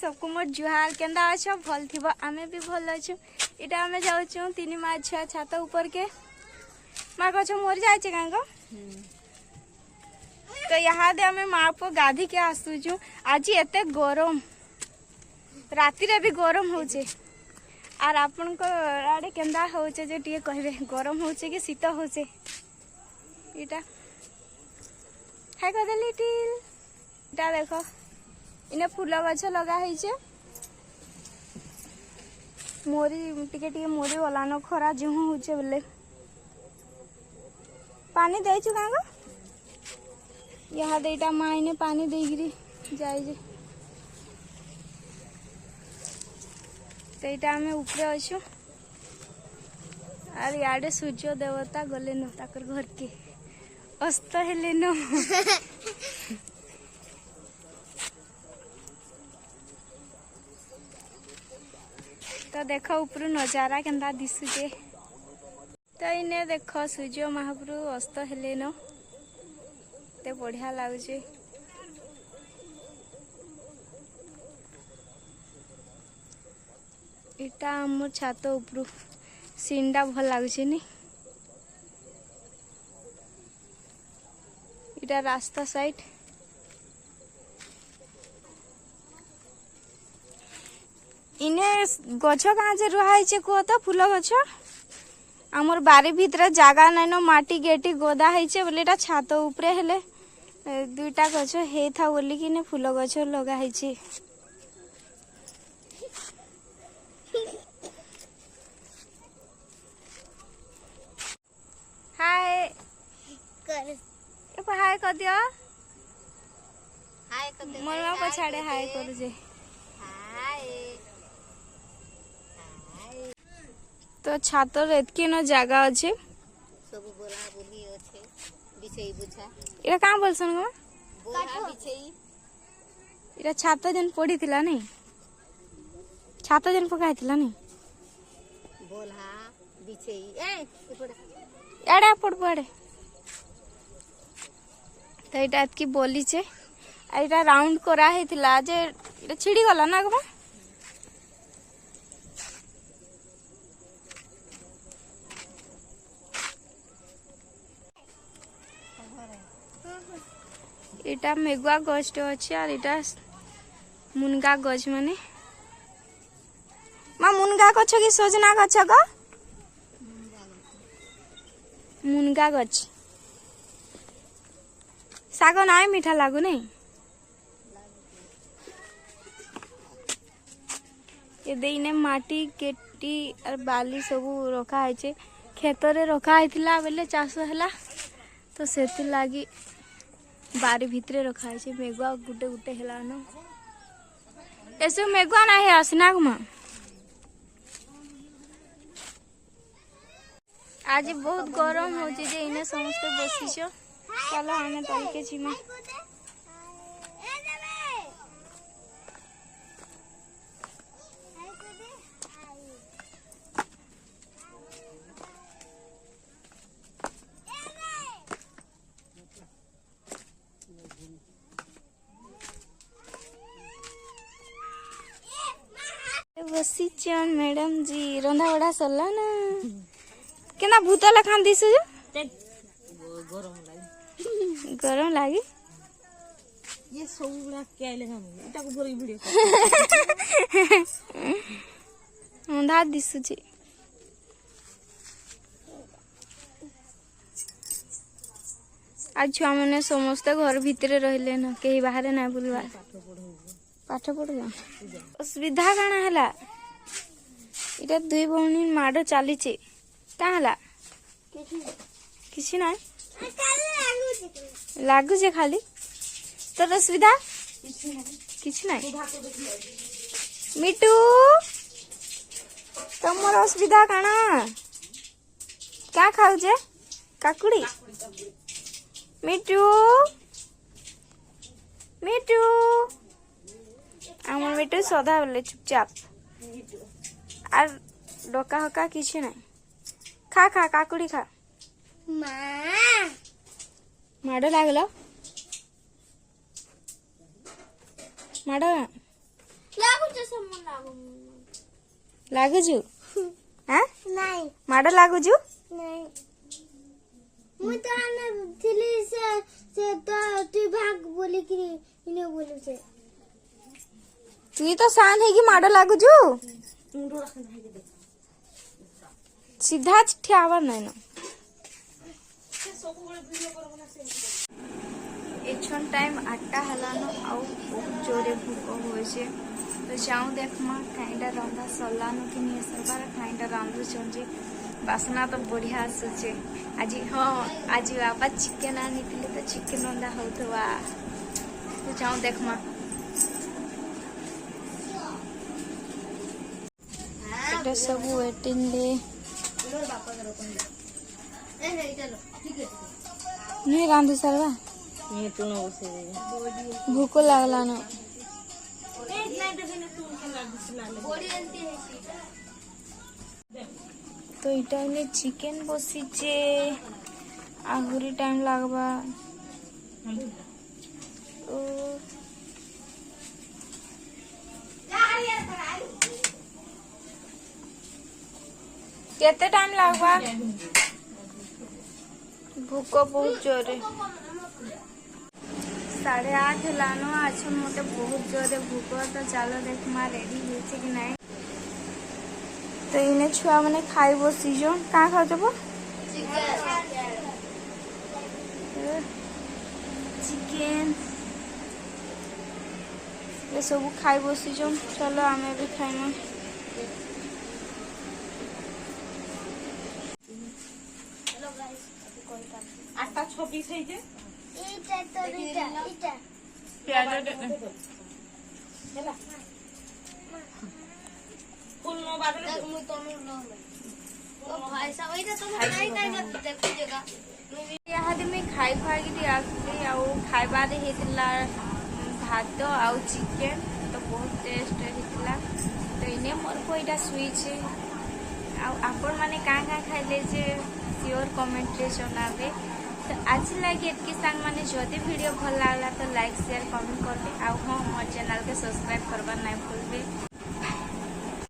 सबको मोर जुहार केंदा अच्छा भल थी आमे भी भल अच्छु इटा आमे जाऊँ तीन माँ छुआ छात ऊपर के माँ कछ मोर जाए कहीं तो यहाँ दे आमे माँ को गाधी के आसुचु आज एते गरम राति रे भी गरम होचे आर आपन को आड़े केंदा होचे जे टिए कहबे गरम होचे कि शीत होचे इटा हाय कर लिटिल इटा देखो इने फूल गछ लगा है मोरी टिके मोरी गलान खरा जुहू होचे बोले पानी देचु कांगो यहाँ देटा माँ इने पानी देगिरी जाए सेटा आमे ऊपर अच्छु आर याडे सूर्य देवता गले न ताकर घर के अस्त हेले न तो देख ऊपर नजारा केंदा दिशुचे तो इने देख सूर्य महाप्रभु अस्त हेले न ते बढ़िया लगुचे इटा आम छात ऊपर सीनटा भल लगुचे नी इटा रास्ता साइड इने गछ कहाँ से रुआ है कह तो फूल गछ आमर बारी भीतर जागा नाइन माटी गेटी गदा है बोले छात उपरे हेले दुईटा गछ हे था बोली कि फूल गछ लगा है हाय हाय कर दियो मनवा पछाड़े हाय कर जे तो छातर एतकी न जागा अच्छे सब बोला बोली अच्छे बिछई बुझा इरा का बोलसन गो बोला बिछई इरा छाता जन पड़ी थिला नहीं छाता जन पकाई थिला नहीं बोला बिछई ए एड़ा पड़ पड़े तो इटा एतकी बोली छे इटा राउंड करा हे थिला जे इटा छिड़ी गला ना गो इटा मेगुआ गछ अच्छे और इटा मुनगा गछ माने माँ मुनगा गछ कि सजना गछ ग मुनगा गछ साग ना मीठा लागू नहीं ये देने माटी केटी और बाली सब रखा है खेत रे रखा है बेले चाष है तो से लगी बारी भितरे रखा है मेघुआ गुटे गुटे हेला न ऐसे मेघुआ ना है आसना माँ आज बहुत गरम हो इने समस्ते बसीच चलो आने तरीके जीमा बसी चन मैडम जी रंधा बड़ा सरला ना केना भूत लखान दिसु गरम लागी ये सब बड़ा क्या लगा इटा को बोरी वीडियो अंधा दिसु जी आज छुआ मैंने समस्ते घर भितरे रहिले न कहीं बाहर ना बुलवा पाठ पढ़ असुविधा काना है इटा दुई भौणी माड़ चली क्या किसी ना लगुचे खाली तोर असुविधा किसी ना मिटू तुम असुविधा काना क्या खाऊजे काकुड़ी मिटू मिटू आम मिटू सदा बोले चुपचाप और डोका हका किसी ना खा खा काकुड़ी खा माड़ लागल माड़ ଲାଗୁଛୁ ହାଁ ନାଇଁ ମାଡ଼ ଲାଗୁଛୁ ନାଇଁ ମୁଁ ତ ଥିଲି ସେ ତ ତୁଇ ଭାଗ ବୋଲିକିରି ଇନେ ବୋଲୁଛେ তুই তো সান ହେଇକି ମାଡ଼ ଲାଗୁଛୁ ସିଧା ଠିଆ ହବାର ନାଇଁ ନା ଏଛନ ଟାଇମ୍ 8ଟା ହେଲାନ ଆଉ ବହୁତ ଜୋରେ ଭୋକ ହଉଛେ ତ ଯାଉଁ ଦେଖମା କାଇଁଟା ରନ୍ଧା ସରିଲାନ କି ନିଏ ସରବାର କାଇଁଟା ରାନ୍ଧୁଛନ୍ ଯେ ବାସ୍ନା ତ ବଢିଆ ଆସୁଛେ ଆଜି ହଁ ଆଜି ବାପା ଚିକେନ ଆଣିଥିଲେ ତ ଚିକେନ ରନ୍ଧା ହଉଥିବା ତ ଯାଉଁ ଦେଖମା এটা ସବୁ ୱେଟିଂରେ नहीं रांधे सरवा ये तू ना बसे दे भूख लागला न तो ई टाइम में चिकन बसीचे आहुरी टाइम लागबा ओ केते टाइम लागबा भूख बहुत जोरे 8:30 हेलानो आज मते बहुत जोरे भूख तो चलो देखमा रेडी होइছে कि नहीं तो इने छुआ माने खाई बसी जो का खा जबो चिकन ये सब खाई बसी जो चलो हमें भी खाइमा 8-6 পিস হইছে এইটা তো এইটা प्याज ହେଲା ফুল নো বাদলে ମୁଁ ତମକୁ ଓ ଭାଇ ସାବ ଏଇଟା ତମ ନାଇଁ କାଇଁ ଦେଖୁ ଜଗା इहादे में खाई खाई आसली आउ खाइबारे हेतिला भात आउ चिकेन तो बहुत टेस्ट हेतिला तो इने मोर को इटा स्वीच आउ आपण माने का खाइले जे श्योर कमेंट रे जनाबे तो आज लगे एतकी सांग माने जदि वीडियो भल लागला तो लाइक शेयर कमेंट करबे आउ हां मोर चैनल के सब्सक्राइब करबा नहीं भूलबे।